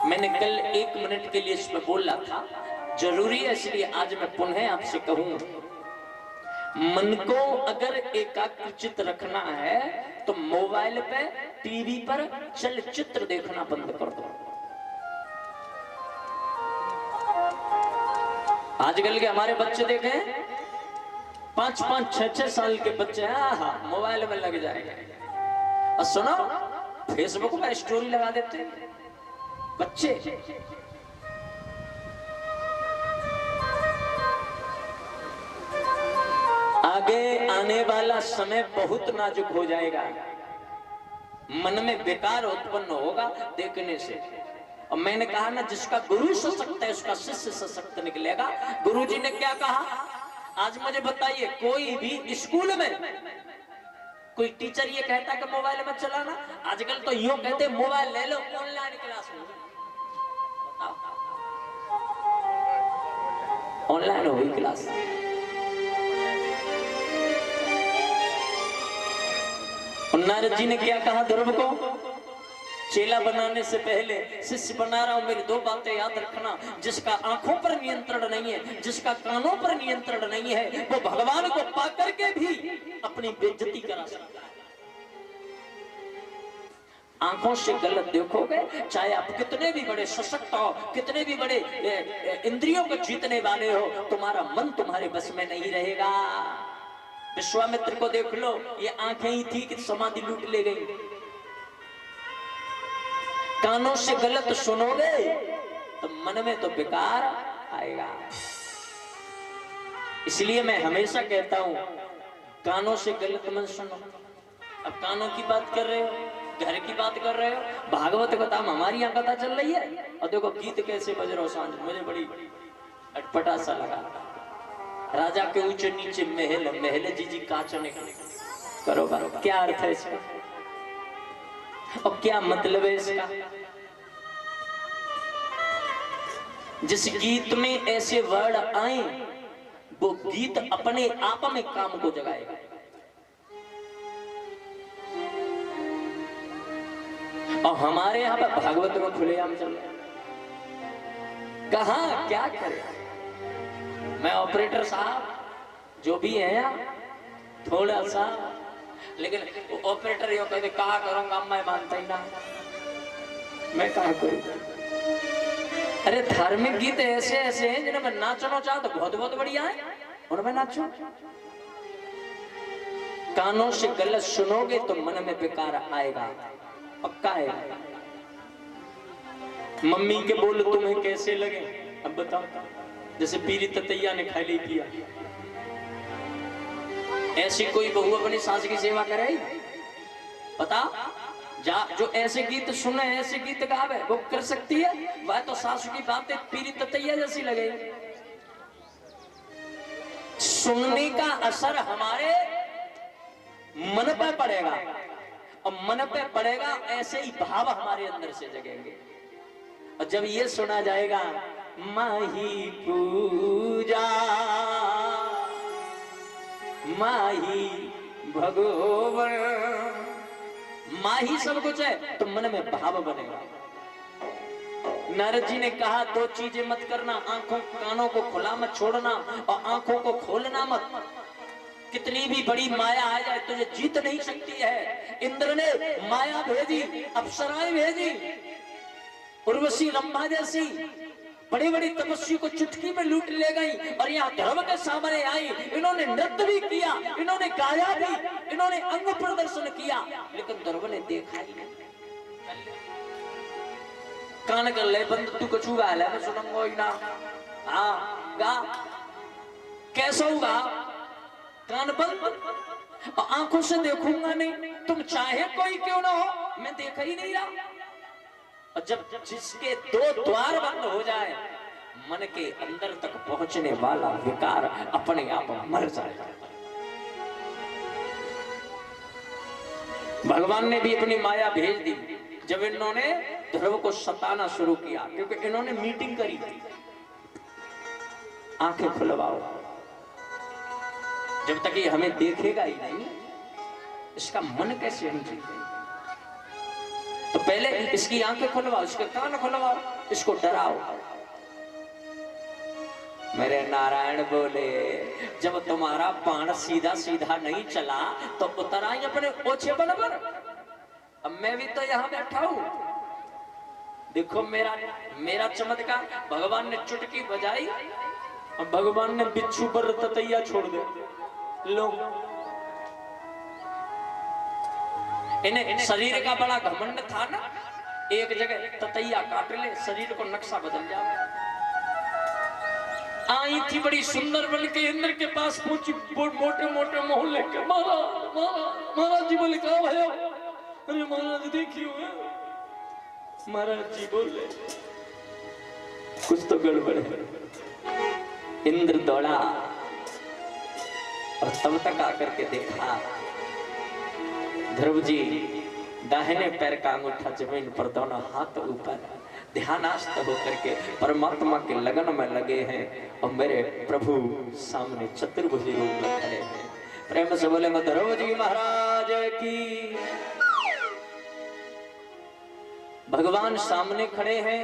मैंने कल 1 मिनट के लिए इसमें बोला था, जरूरी है इसलिए आज मैं पुनः आपसे कहूं, मन को अगर एकाग्रचित रखना है तो मोबाइल पे, टीवी पर चलचित्र देखना बंद कर दो। आजकल के हमारे बच्चे देखे 5-5, 6-6 साल के बच्चे मोबाइल में लग जाएंगे। और सुनो, फेसबुक पर स्टोरी लगा देते हैं बच्चे। आगे आने वाला समय बहुत नाजुक हो जाएगा, मन में बेकार उत्पन्न होगा देखने से। और मैंने कहा ना, जिसका गुरु सशक्त है उसका शिष्य सशक्त निकलेगा। गुरुजी ने क्या कहा, आज मुझे बताइए, कोई भी स्कूल में कोई टीचर ये कहता कि मोबाइल मत चलाना? आजकल तो यूं कहते मोबाइल ले लो, ऑनलाइन क्लास हो। ऑनलाइन हो गई क्लास। नारद जी ने क्या कहा ध्रुव को, चेला बनाने से पहले शिष्य बना रहा हूं, मेरी 2 बातें याद रखना। जिसका आंखों पर नियंत्रण नहीं है, जिसका कानों पर नियंत्रण नहीं है, वो भगवान को पाकर के भी अपनी बेइज्जती करा सकता है। आंखों से गलत देखोगे, चाहे आप कितने भी बड़े सशक्त हो, कितने भी बड़े इंद्रियों को जीतने वाले हो, तुम्हारा मन तुम्हारे बस में नहीं रहेगा। विश्वामित्र को देख लो, ये आंखें ही थी कि समाधि लूट ले गई। कानों से गलत सुनोगे तो मन में तो बेकार आएगा। इसलिए मैं हमेशा कहता हूं, कानों से गलत मत सुनो। अब कानों की बात कर रहे हो, घर की बात कर रहे हो, भागवत कथा हमारी यहाँ कथा चल रही है, और देखो गीत कैसे बज रहा हो सांझ। मुझे बड़ी अटपटा सा लगा, राजा के ऊंचे नीचे महल, महल जी काचने करो करो। क्या अर्थ है इसका और क्या मतलब है इसका? जिस गीत में ऐसे वर्ड आए, वो गीत अपने आप में काम को जगाएगा। और हमारे यहाँ पर भागवत में खुलेआम चल रहा है। कहां क्या करे? मैं ऑपरेटर साहब जो भी है थोड़ा सा, लेकिन ऑपरेटर यो कहते कहा करूंगा, मैं मानता ही ना, मैं कहा करूं। अरे धार्मिक गीत ऐसे ऐसे हैं जिनमें नाचना चाहो तो बहुत बहुत बढ़िया है, उनमें नाचो। कानों से गलत सुनोगे तो मन में बेकार आएगा, पक्का है। मम्मी के बोल तुम्हें कैसे लगे? अब बताओ, जैसे पीरी ततैया ने खा ली किया, ऐसी कोई बहू अपनी सास की सेवा करे? पता जो ऐसे गीत सुने, ऐसे गीत गावे, वो कर सकती है? वह तो सासू की बातें पीरी ततैया जैसी लगे। सुनने का असर हमारे मन पर पड़ेगा, और मन पे पड़ेगा, ऐसे ही भाव हमारे अंदर से जगेंगे। और जब ये सुना जाएगा, माही पूजा माही भगवान, माही सब कुछ है, तो मन में भाव बनेगा। नारद जी ने कहा 2 चीजें मत करना, आंखों कानों को खुला मत छोड़ना, और आंखों को खोलना मत। कितनी भी बड़ी माया आ जाए तुझे जीत नहीं सकती है। इंद्र ने माया भेजी, अप्सराएं भेजी, उर्वशी रंभा जैसी बड़ी बड़ी तपस्वी को चुटकी में लूट ले गई, और यहाँ धर्म के सामने आई। इन्होंने नृत्य भी किया, इन्होंने गाया भी, इन्होंने अंग प्रदर्शन किया, लेकिन धर्म ने देखा ही नहीं। कान कर ले बंद, तू कछु गा ले, मैं सुनूंगा ही ना। हाँ गा, कैसा होगा? कान बंद और आंखों से देखूंगा नहीं। तुम चाहे कोई क्यों ना हो, मैं देखा ही नहीं रहा। और जब जिसके 2 द्वार बंद हो जाए, मन के अंदर तक पहुंचने वाला विकार अपने आप मर जाएगा। भगवान ने भी अपनी माया भेज दी जब इन्होंने ध्रुव को सताना शुरू किया, क्योंकि इन्होंने मीटिंग करी थी, आंखें खुलवाओ, जब तक ये हमें देखेगा ही नहीं, इसका मन कैसे हम जीते? तो पहले इसकी आंखें खुलवाओ, इसके कान खुलवाओ, इसको डराओ। मेरे नारायण बोले, जब तुम्हारा बाण सीधा सीधा नहीं चला तो उतर आई अपने ओछे बल पर। अब मैं भी तो यहाँ बैठा हूं, देखो मेरा चमत्कार। भगवान ने चुटकी बजाई और भगवान ने बिच्छू पर ततैया छोड़ दे। लो, इन्हें शरीर का बड़ा घमंड था ना, एक जगह ततैया काट ले, शरीर को नक्शा बदल जाए। आई थी बड़ी सुंदर बन के इंद्र के पास पहुंची, मोटे मोटे मोहन लेके। महाराज जी बोले, कहा भयो? अरे महाराज देखिए, महाराज जी बोले कुछ तो गड़बड़ है। इंद्र दौड़ा और तब तक आकर के देखा ध्रुव जी दाहिने पैर का अंगूठा जमीन पर, दोनों हाथ ऊपर, ध्यानास्त होकर के परमात्मा के लगन में लगे हैं और मेरे प्रभु सामने चतुर्भुज रूप में खड़े हैं। प्रेम से बोले ध्रुव जी महाराज की। भगवान सामने खड़े हैं,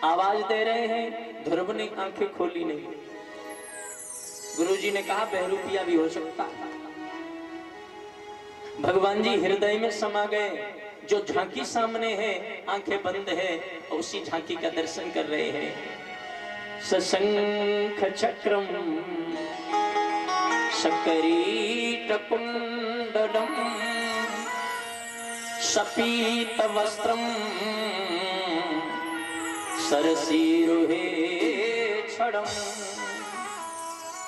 आवाज दे रहे हैं। ध्रुव ने आंखें खोली नहीं। गुरुजी ने कहा बहरूपिया भी हो सकता है। भगवान जी हृदय में समा गए। जो झांकी सामने है, आंखें बंद है, और उसी झांकी का दर्शन कर रहे हैं। सशंख चक्रम शकरीट कुंडलम सपीत वस्त्रम सरसीरुहे छड़म।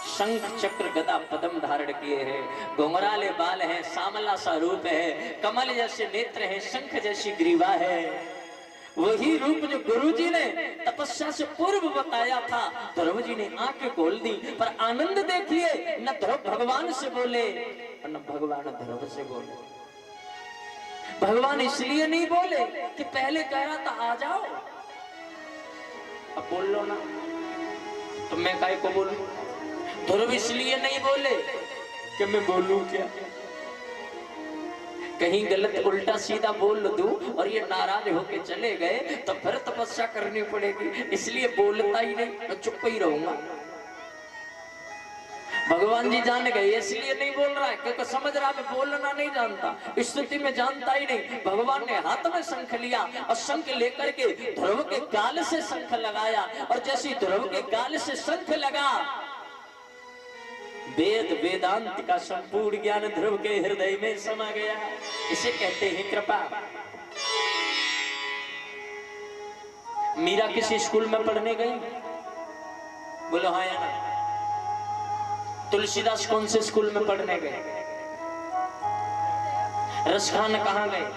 शंख चक्र गदा पदम धारण किए हैं, घुंघराले बाल हैं, सामला सा रूप है, कमल जैसे नेत्र हैं, शंख जैसी ग्रीवा है। वही रूप जो गुरुजी ने तपस्या से पूर्व बताया था। ध्रुव जी ने आंखें खोल दी, पर आनंद देखिए, न ध्रुव भगवान से बोले और न भगवान ध्रुव से बोले। भगवान इसलिए नहीं बोले कि पहले कह रहा था आ जाओ, अब बोल लो ना, तो मैं काहे को बोलूं। ध्रुव इसलिए नहीं बोले कि मैं बोलूं क्या, कहीं गलत उल्टा सीधा बोल दूं और ये नाराज होके चले गए तो फिर तपस्या करनी पड़ेगी। इसलिए बोलता ही नहीं, मैं चुप ही रहूंगा। भगवान जी जान गए, इसलिए नहीं बोल रहा है क्योंकि समझ रहा मैं बोलना नहीं जानता, स्थिति में जानता ही नहीं। भगवान ने हाथ में शंख लिया और शंख लेकर के ध्रुव के गाल से शंख लगाया, और जैसे ध्रुव के गाल से शंख लगा, वेद वेदांत का संपूर्ण ज्ञान ध्रुव के हृदय में समा गया। इसे कहते हैं कृपा। मीरा किसी स्कूल में पढ़ने गई? बोलो हाँ या ना। तुलसीदास कौन से स्कूल में पढ़ने गए? रसखान कहां गए?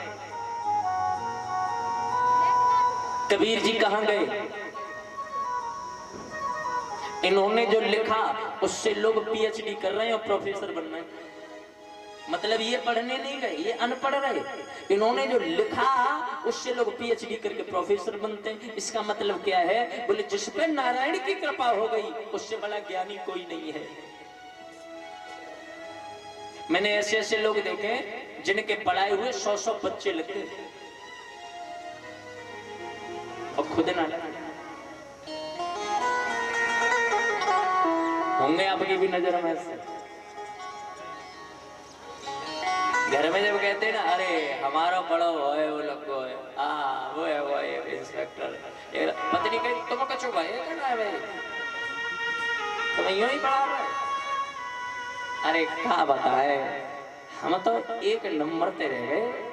कबीर जी कहां गए? इन्होंने जो लिखा उससे लोग पीएचडी कर रहे हैं और प्रोफेसर बन रहे हैं। मतलब ये पढ़ने नहीं गए, ये अनपढ़ रहे। इन्होंने जो लिखा उससे लोग पीएचडी करके प्रोफेसर बनते हैं। इसका मतलब क्या है? बोले जिस पे नारायण की कृपा हो गई उससे बड़ा ज्ञानी कोई नहीं है। मैंने ऐसे ऐसे लोग देखे जिनके पढ़ाए हुए 100 बच्चे लगते और खुद ना होंगे आपकी भी नजर में से। घर में जब कहते हैं ना, अरे हमारा बड़ा वो है, वो लोग को है, हाँ वो है इंस्पेक्टर, पत्नी कहीं तुम कचो भाई है भाई, तुम्हें यूं ही पढ़ा रहा है। अरे क्या बताए, हम तो एक नंबर ते रह गए,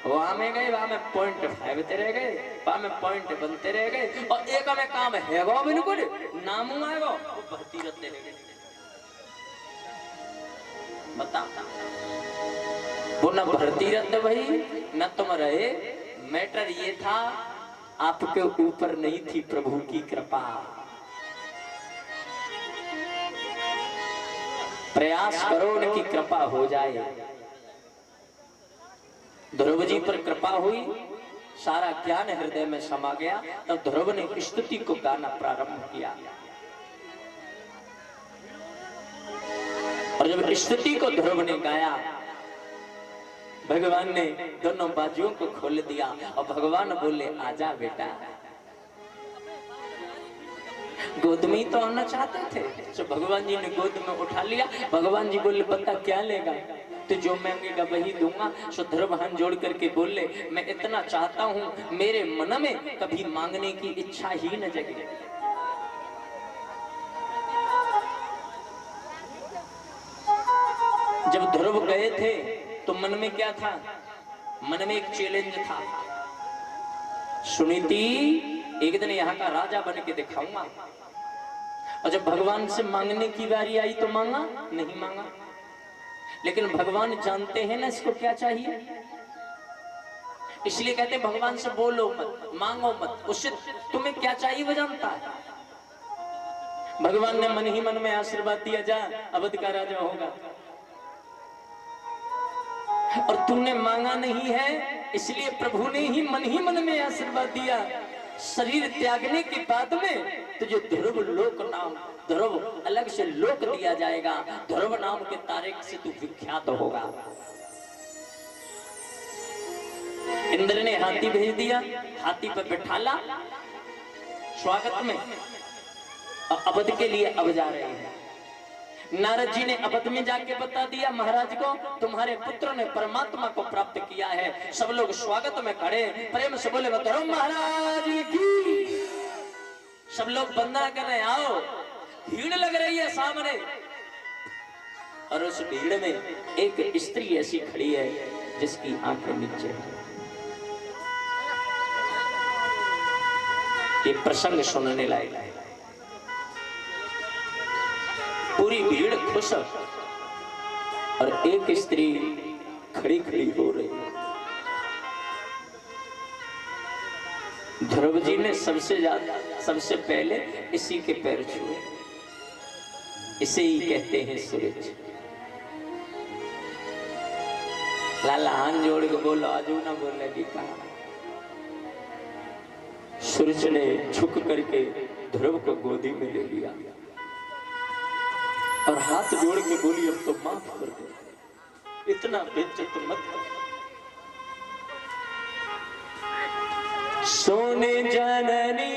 वहां में गए, वहां में 0.5 ते रह गए, वहां में पॉइंट बनते रह गए, और एक में काम है वो बिल्कुल नाम आएगा वो भर्ती रहते रह गए। बता वो न भर्ती रहते भाई न तुम रहे। मैटर ये था आपके ऊपर नहीं थी प्रभु की कृपा। प्रयास करो उनकी कृपा हो जाए। ध्रुव जी पर कृपा हुई, सारा ज्ञान हृदय में समा गया। तब ध्रुव ने स्तुति को गाना प्रारंभ किया, और जब स्तुति को ध्रुव ने गाया भगवान ने दोनों बाजुओं को खोल दिया और भगवान बोले आजा बेटा। गोद में ही तो आना चाहते थे, तो भगवान जी ने गोद में उठा लिया। भगवान जी बोले बता क्या लेगा, तो जो मांगेगा वही दूंगा। सो ध्रुव हाथ जोड़ करके बोले मैं इतना चाहता हूँ, मेरे मन में कभी मांगने की इच्छा ही न जगे। जब ध्रुव गए थे तो मन में क्या था, मन में एक चैलेंज था, सुनीति एक दिन यहाँ का राजा बन के दिखाऊंगा। और जब भगवान से मांगने की बारी आई तो मांगा नहीं मांगा, लेकिन भगवान जानते हैं ना इसको क्या चाहिए, इसलिए कहते भगवान से बोलो मत, मांगो मत, उससे तुम्हें क्या चाहिए वो जानता है। भगवान ने मन ही मन में आशीर्वाद दिया जा अवध का राजा होगा, और तूने मांगा नहीं है इसलिए प्रभु ने ही मन में आशीर्वाद दिया। शरीर त्यागने के बाद में तुझे ध्रुव लोक नाम, ध्रुव अलग से लोक दिया जाएगा, ध्रुव नाम के तारीख से तू विख्यात होगा। इंद्र ने हाथी भेज दिया, हाथी पर बिठाला स्वागत में, और अवध के लिए अब जा रहे हैं। नारद जी ने अवध में जाके बता दिया महाराज को तुम्हारे पुत्र ने परमात्मा को प्राप्त किया है। सब लोग स्वागत में खड़े प्रेम से बोले ध्रुव महाराज की। सब लोग वंदना कर रहे हैं, आओ भीड़ लग रही है सामने, और उस भीड़ में एक स्त्री ऐसी खड़ी है जिसकी आंखें नीचे है। ये प्रसंग सुनने लायक है। पूरी भीड़ खुश और एक स्त्री खड़ी खड़ी हो रही है। ध्रुव जी ने सबसे पहले इसी के पैर छुए, इसे ही कहते हैं सूरज। लाला हाथ जोड़ के बोलो आजू ना बोलने की कहा। सूरज ने झुक करके ध्रुव को गोदी में ले लिया और हाथ जोड़ के बोली अब तो माफ कर दे, इतना बेइज्जत मत कर। सोने जननी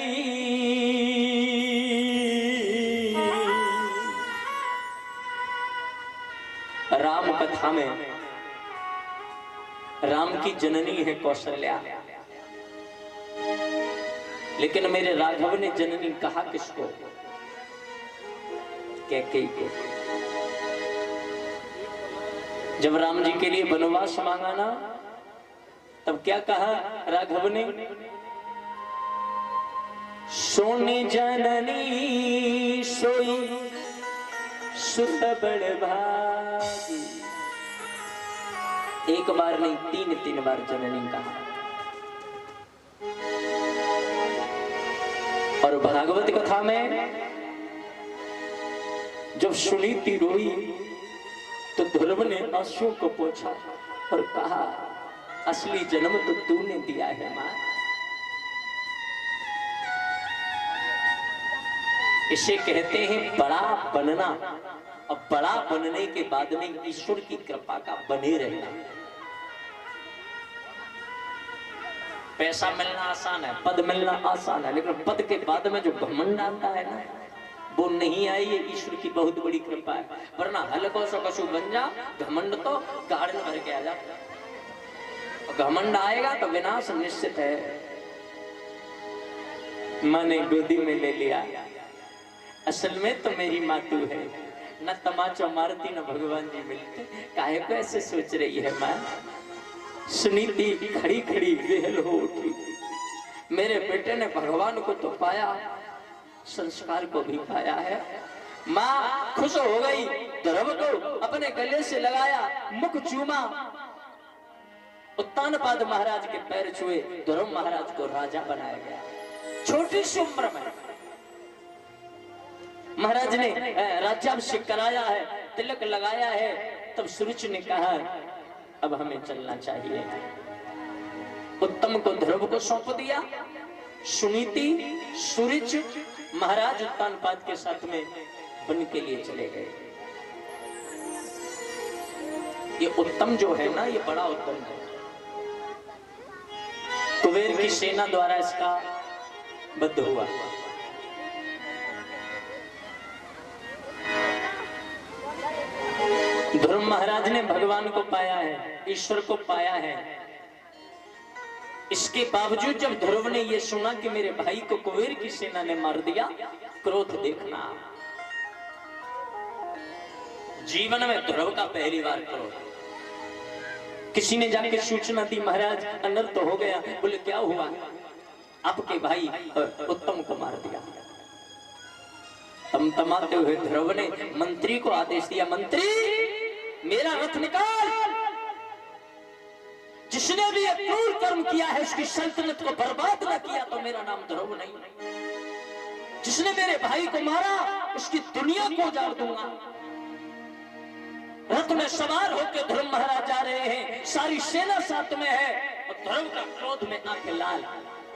राम कथा में राम की जननी है कौशल्या, लेकिन मेरे राघव ने जननी कहा किसको, कैकेयी को। जब राम जी के लिए वनवास मांगा ना, तब क्या कहा राघव ने, सोनी जननी सोई सुत बड़ भागी। एक बार नहीं तीन बार जननी कहा। और भागवत कथा में जब सुनीति रोई तो ध्रुव ने आंसुओं को पोंछा और कहा असली जन्म तो तूने दिया है मां। इसे कहते हैं बड़ा बनना, और बड़ा बनने के बाद में ईश्वर की कृपा का बने रहना। पैसा मिलना आसान है, पद मिलना आसान है, लेकिन पद के बाद में जो घमंड आता है ना, वो नहीं आई। ये ईश्वर की बहुत बड़ी कृपा है, वरना हल्को सो कशु बन जा, घमंड तो गार्डन भर के आ जा। घमंड आएगा तो विनाश निश्चित है। मैंने गोदी में ले लिया, असल में तो मेरी मातू है, न तमाचा मारती न भगवान जी मिलते, काहे को ऐसे सोच रही है मां। सुनीति खड़ी खड़ी बेहल हो उठी, मेरे बेटे ने भगवान को तो पाया, संस्कार को भी पाया है। मां खुश हो गई, ध्रुव को अपने गले से लगाया, मुख चूमा, उत्तानपाद महाराज के पैर छुए, ध्रुव महाराज को राजा बनाया गया। छोटी सी उम्र में महाराज ने राज्याभिषेक कराया है, तिलक लगाया है। तब सूरज ने कहा अब हमें चलना चाहिए। उत्तम को ध्रुव को सौंप दिया। सुनीति सूरज महाराज उत्तानपाद के साथ में वन के लिए चले गए। ये उत्तम जो है ना, ये बड़ा उत्तम है। कुबेर की सेना द्वारा इसका वध हुआ। ध्रुव महाराज ने भगवान को पाया है, ईश्वर को पाया है। इसके बावजूद जब ध्रुव ने यह सुना कि मेरे भाई को कुबेर की सेना ने मार दिया, क्रोध देखना। जीवन में ध्रुव का पहली बार क्रोध। किसी ने जाके सूचना दी, महाराज अनर्थ हो गया। बोले क्या हुआ? आपके भाई उत्तम को मार दिया। तमतमाते हुए ध्रुव ने मंत्री को आदेश दिया, मंत्री मेरा रथ निकाल। जिसने भी एक क्रूर कर्म किया है उसकी सल्तनत को बर्बाद न किया तो मेरा नाम ध्रुव नहीं। जिसने मेरे भाई को मारा उसकी दुनिया को उजाड़ दूंगा। रथ में सवार होकर ध्रुव महाराज जा रहे हैं, सारी सेना साथ में है और ध्रुव का क्रोध में आंखें लाल।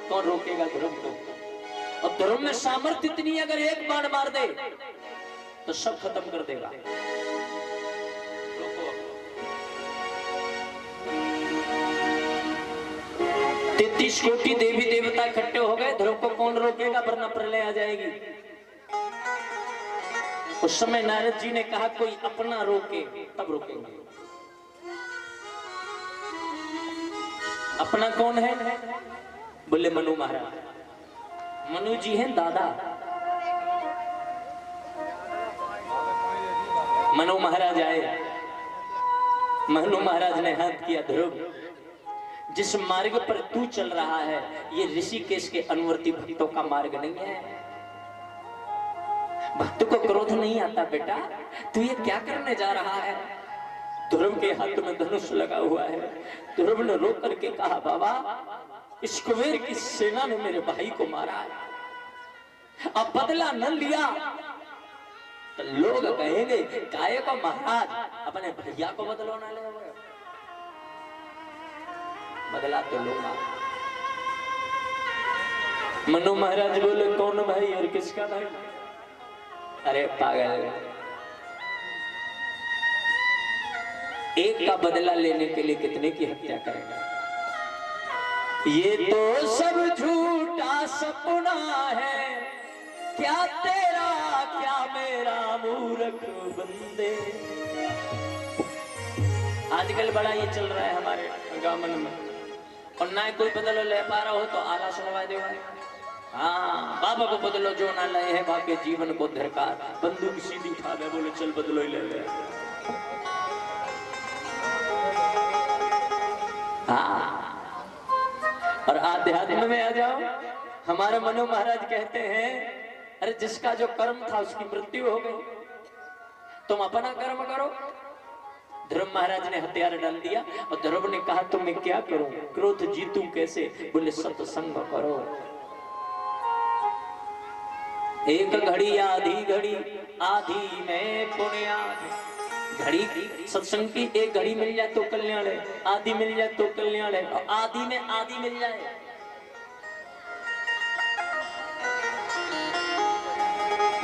कौन रोकेगा ध्रुव को? और ध्रुव में सामर्थ्य इतनी, अगर एक बाण मार दे तो सब खत्म कर देगा। 33 कोटि देवी देवता इकट्ठे हो गए, ध्रुव को कौन रोकेगा, वरना प्रलय आ जाएगी। उस समय नारद जी ने कहा कोई अपना रोके तब रोकेंगे। अपना कौन है? बोले मनु महाराज। मनु जी हैं दादा। मनु महाराज आए। मनु महाराज ने हाथ किया, ध्रुव जिस मार्ग पर तू चल रहा है ये ऋषिकेश के अनुवर्ती भक्तों का मार्ग नहीं है। भक्त को क्रोध नहीं आता बेटा, तू ये क्या करने जा रहा है? ध्रुव के हाथ में धनुष लगा हुआ है। ध्रुव ने रो करके कहा, बाबा इस कुबेर की सेना ने मेरे भाई को मारा है, अब बदला न लिया तो लोग कहेंगे काहे को महाराज अपने भैया को बदलो ना ले। बदला तो लूंगा। मनु महाराज बोले कौन भाई और किसका भाई? अरे पागल, एक का बदला लेने के लिए कितने की हत्या करेगा? ये तो सब झूठा सपना है, क्या तेरा क्या मेरा मूर्ख बंदे। आजकल बड़ा ये चल रहा है हमारे गांव में, और ना कोई बदलो ले पा रहा हो तो आला सुनवा दे। हाँ बाबा को बदलो जो ना ले है, बाकी जीवन को धरकार। बंदूक सीधी उठा दे, बोले चल बदलो ही ले ले। हाँ, और आध्यात्म में आ जाओ। हमारे मनु महाराज कहते हैं अरे जिसका जो कर्म था उसकी मृत्यु हो गई, तुम अपना कर्म करो। ध्रुव महाराज ने हथियार डाल दिया और ध्रुव ने कहा तो मैं क्या करूं, क्रोध जीतूं कैसे? बोले सत्संग करो। एक घड़ी आधी घड़ी, आधी में पुण्य। घड़ी सत्संग की एक घड़ी मिल जाए तो कल्याण है, आधी मिल जाए तो कल्याण है, और आधी में आधी मिल जाए।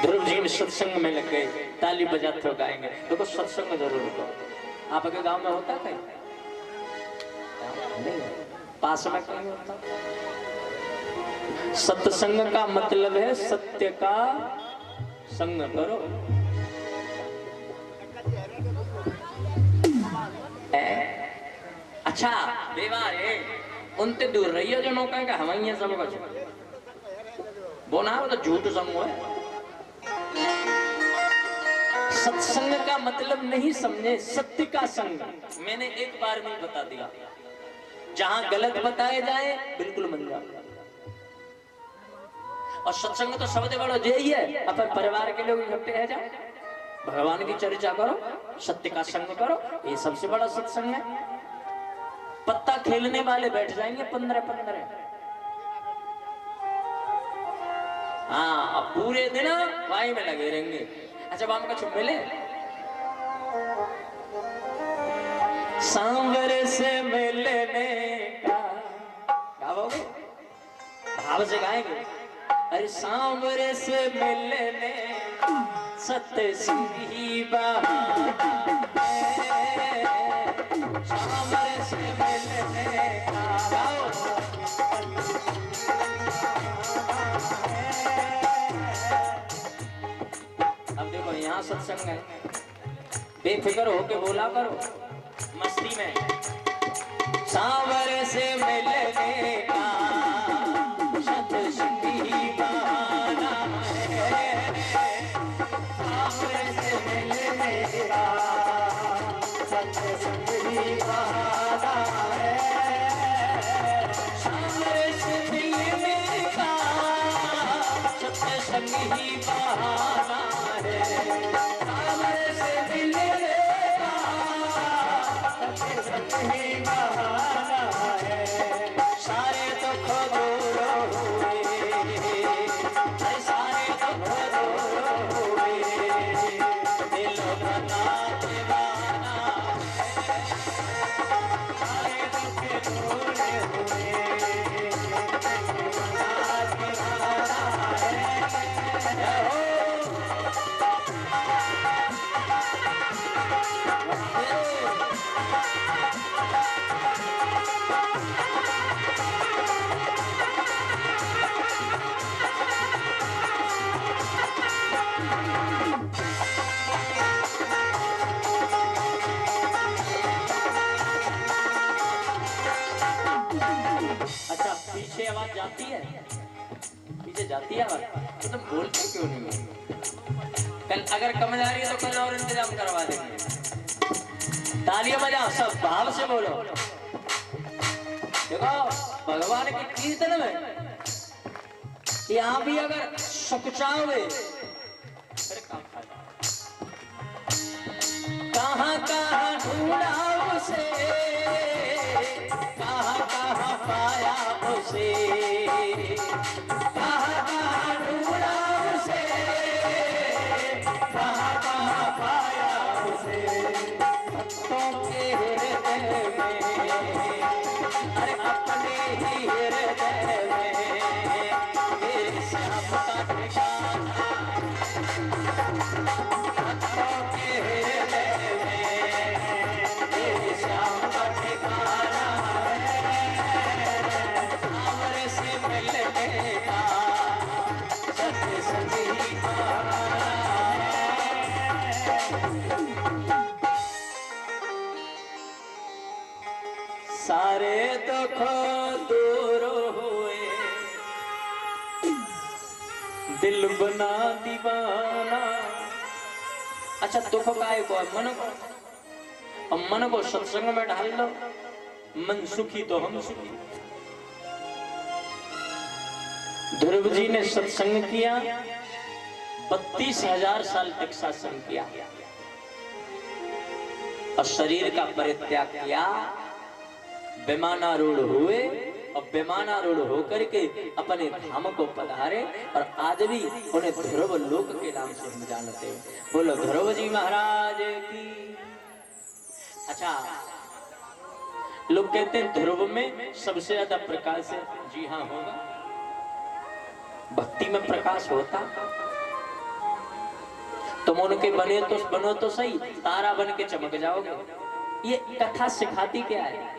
ध्रुव जी में सत्संग में लग गए, ताली बजाते हो गाएंगे। देखो सत्संग जरूर करो। आपके गांव में होता कहीं? नहीं, पास में कहीं होता। सत्संग का मतलब है सत्य का संग करो। अच्छा बेवार है उनते दूर रहिए जो नौका का हमारे सब वो ना वो तो झूठ संग है। सत्संग का मतलब नहीं समझे, सत्य का संग। मैंने एक बार में बता दिया, जहां गलत बताए जाए बिल्कुल मन जाओ। और सत्संग तो सबसे बड़ा यही है, अपन परिवार के लोग इकट्ठे है जाओ, भगवान की चर्चा करो, सत्य का संग करो, ये सबसे बड़ा सत्संग है। पत्ता खेलने वाले बैठ जाएंगे 15-15। हाँ, अब पूरे दिन वाई में लगे रहेंगे। अच्छा बाम का चुप मिले, सांवरे से मिलने का गाओगे, भाव से गाएंगे। अरे सांवरे से मिलने सत्य सिंही बा सांवर से मिलने का। अब देखो यहाँ सत्संग है, बेफिक्र होके बोला करो मस्ती में। सांवर से मिलने का सत्संग ही बहाना है, सांवर से मिलने का सत्संग ही बहाना है, सांवर से मिलने का सत्संग ही बहाना है, सांवर से मिलने का सत्संग ही बहाना है। सारे दुख दूर हुए, सारे दुख दूर हुए, दिल बना दीवाना है, सारे दुख दूर हुए, दिल बना दीवाना है। अच्छा पीछे आवाज जाती है, पीछे जाती है आवाज, तो तुम बोलते क्यों नहीं हो? कल अगर कम जा रही है तो कल और इंतजाम करवा देंगे। तालियां बजाओ, सब भाव से बोलो। देखो भगवान के कीर्तन में यहाँ भी अगर सकुचाओगे फिर कहाँ कहाँ ढूंढा उसे, कहाँ कहाँ पाया उसे, कहाँ कहाँ ढूंढा उसे, कहाँ कहाँ पाया उसे, भक्तों के हृदय में, अरे अपने ही हृदय में, ये श्याम का ठिकाना, भक्तों के हृदय में, ये श्याम का ठिकाना है, सांवर से मिलने का सत्संग ही बहाना है। सारे दुख दूर हुए, दिल बना दीवाना। अच्छा दुख काय को है? मन को, अब मन को सत्संग में ढाल लो, मन सुखी तो हम सुखी। ध्रुव जी ने सत्संग किया, 32,000 साल तक सत्संग किया और शरीर का परित्याग किया, विमानारूढ़ हुए और विमानारूढ़ होकर के अपने धाम को पधारे और आज भी उन्हें ध्रुव लोक के नाम से हम जानते हैं। बोलो ध्रुव जी महाराज की। अच्छा लोग कहते हैं ध्रुव में सबसे ज्यादा प्रकाश है। जी हाँ होगा, भक्ति में प्रकाश होता। तुम उनके बनो तो सही, तारा बन के चमक जाओगे। ये कथा सिखाती क्या है?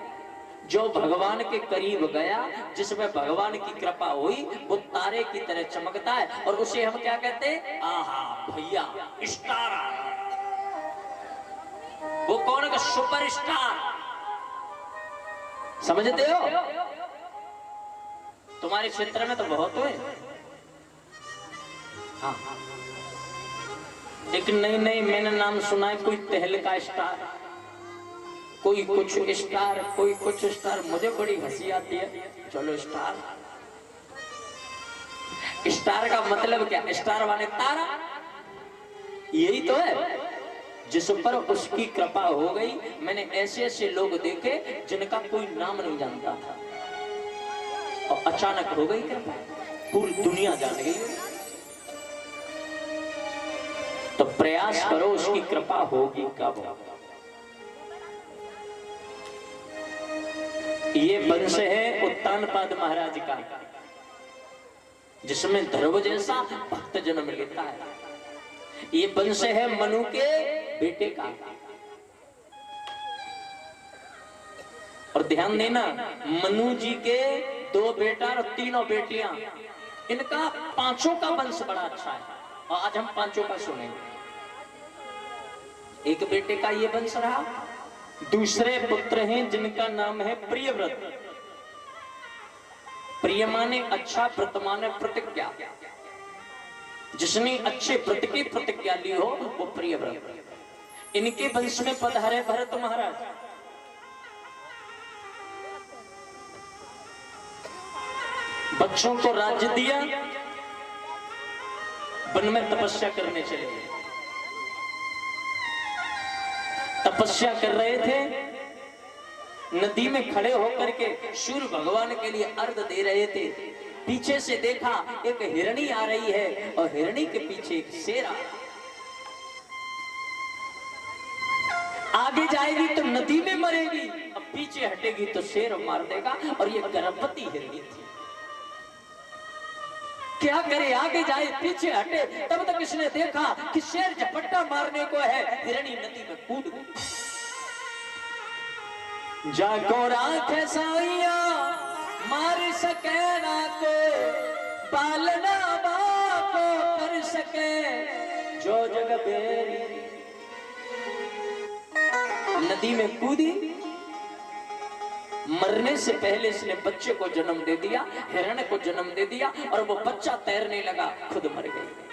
जो भगवान के करीब गया, जिसमें भगवान की कृपा हुई, वो तारे की तरह चमकता है और उसे हम क्या कहते हैं? आहा भैया स्टार। वो कौन का? Super star. समझते हो? तुम्हारे क्षेत्र में तो बहुत हुए। हाँ एक नई मैंने नाम सुना है, कोई तहलका स्टार, कोई कुछ स्टार, कोई कुछ स्टार। मुझे बड़ी हंसी आती है। चलो स्टार, स्टार का मतलब क्या? स्टार वाले तारा, यही तो है जिस पर उसकी कृपा हो गई। मैंने ऐसे ऐसे लोग देखे जिनका कोई नाम नहीं जानता था और अचानक हो गई कृपा, पूरी दुनिया जान गई। तो प्रयास करो, उसकी कृपा होगी कब? ये वंश है उत्तानपाद महाराज का, जिसमें ध्रुव जैसा भक्त जन्म लेता है। ये वंश है मनु के बेटे का। और ध्यान देना, मनु जी के 2 बेटा और 3 बेटियां, इनका 5 का वंश बड़ा अच्छा है। और आज हम 5 का सुनेंगे। एक बेटे का ये वंश रहा, दूसरे पुत्र हैं जिनका नाम है प्रियव्रत। प्रिय माने अच्छा, व्रत माने प्रतिज्ञा। जिसने अच्छे व्रत की प्रतिज्ञा ली हो वो प्रियव्रत। इनके वंश में पधारे भरत महाराज। बच्चों को राज्य दिया, वन में तपस्या करने चले गए। तपस्या कर रहे थे, नदी में खड़े होकर के सूर्य भगवान के लिए अर्घ दे रहे थे। पीछे से देखा एक हिरणी आ रही है और हिरणी के पीछे एक शेर आ रहा। आगे जाएगी तो नदी में मरेगी, अब पीछे हटेगी तो शेर मार देगा। और ये गर्भवती हिरणी थी। क्या करे, आगे जाए पीछे हटे। तब तक इसने देखा कि शेर झपट्टा मारने को है, हिरणी नदी में कूद गई। जागो राख साइया मार सके ना को, पालना बाको कर सके जो जग बेरी। नदी में कूदी, मरने से पहले इसने बच्चे को जन्म दे दिया, हिरण को जन्म दे दिया, और वो बच्चा तैरने लगा, खुद मर गई।